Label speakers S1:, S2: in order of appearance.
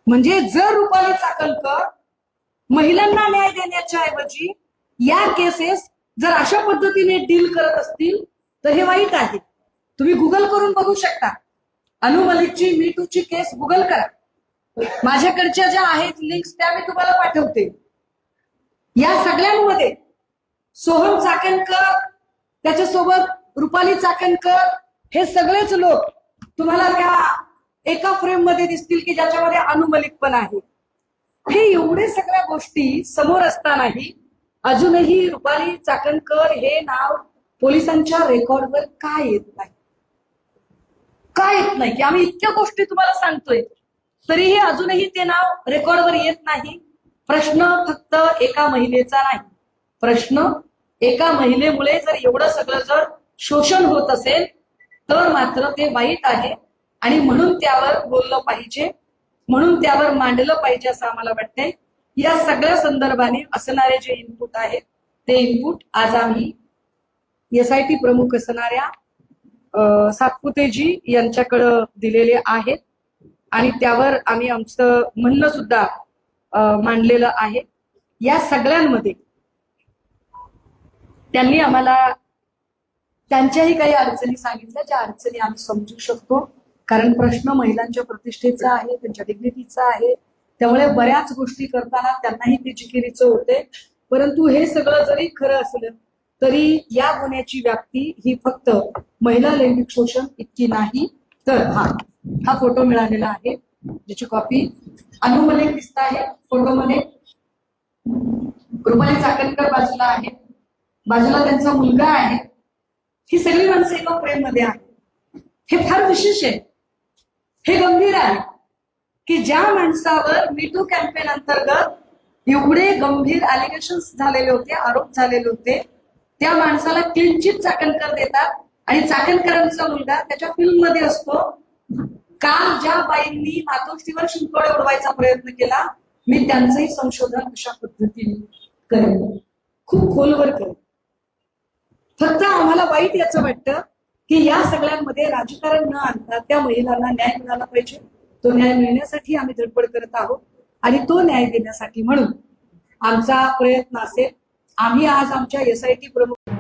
S1: म्हणजे जर रुपाली चाकणकर महिलांना न्याय देण्याच्या ऐवजी या केसेस जर अशा पद्धतीने डील करत असतील तर हे वाईट आहे. तुम्ही गुगल करून बघू शकता. अनु मलिकची मी टूची केस गुगल करा. माझ्याकडच्या ज्या आहेत लिंक्स त्या मी तुम्हाला पाठवते. या सगळ्यांमध्ये सोहम चाकणकर, त्याच्यासोबत रुपाली चाकणकर, हे सगळेच लोक तुम्हाला त्या एका फ्रेम मध्ये दिसतील की ज्याच्यामध्ये अनु मलिक पण आहे. हे एवढे सगळ्या गोष्टी समोर असतानाही अजूनही रुपाली चाकणकर हे नाव पोलिसांच्या रेकॉर्डवर का येत नाही? का येत नाही? की आम्ही इतक्या गोष्टी तुम्हाला सांगतोय तरीही अजूनही ते नाव रेकॉर्डवर येत नाही. प्रश्न फक्त एका महिलेचा नाही. प्रश्न एका महिलेमुळे जर एवढं सगळं जर शोषण होत असेल तर मात्र ते वाईट आहे आणि म्हणून त्यावर बोललं पाहिजे, म्हणून त्यावर मांडलं पाहिजे असं आम्हाला वाटतंय. या सगळ्या संदर्भाने असणारे जे इनपुट आहेत ते इनपुट आज आम्ही एसआयटी प्रमुख असणाऱ्या सातपुतेजी यांच्याकडे दिलेले आहेत आणि त्यावर आम्ही आमचं म्हणणं सुद्धा मांडलेलं आहे. या सगळ्यांमध्ये त्यांनी आम्हाला त्यांच्याही काही अडचणी सांगितल्या, ज्या अडचणी आम्ही समजू शकतो. कारण प्रश्न महिलांच्या प्रतिष्ठेचा आहे, त्यांच्या डिग्निटीचा आहे. त्यामुळे बऱ्याच गोष्टी करताना त्यांनाही ते जिकिरीचं होते. परंतु हे सगळं जरी खरं असलं तरी या गुन्ह्याची व्याप्ती ही फक्त महिला लैंगिक शोषण इतकी नाही. तर हा फोटो मिळालेला आहे ज्याची कॉपी अनु मलिक दिसत आहे फोटोमध्ये. रुपाली चाकणकर बाजूला आहे, बाजूला त्यांचा मुलगा आहे. ही सगळी माणसं एका फ्रेम मध्ये आहे. हे फार विशेष आहे, हे गंभीर आहे की ज्या माणसावर मीटू कॅम्पेन अंतर्गत एवढे गंभीर अलिगेशन्स झालेले होते, आरोप झालेले होते, त्या माणसाला क्लीन चिट चाकणकर देतात आणि चाकणकरांचा मुलगा त्याच्या फिल्म मध्ये असतो. काल ज्या बाईंनी मातोश्रीवर शिंतोडे उडवायचा प्रयत्न केला, मी त्यांचंही संशोधन अशा पद्धतीने करेन, खूप खोलवर करेन. फक्त आम्हाला वाईट याचं वाटतं की या सगळ्यांमध्ये राजकारण न आणता त्या महिलांना न्याय मिळाला पाहिजे. तो न्याय मिळण्यासाठी आम्ही धडपड करत आहोत आणि तो न्याय देण्यासाठी म्हणून आमचा प्रयत्न असेल. आम्ही आज आमच्या एसआयटी प्रमुख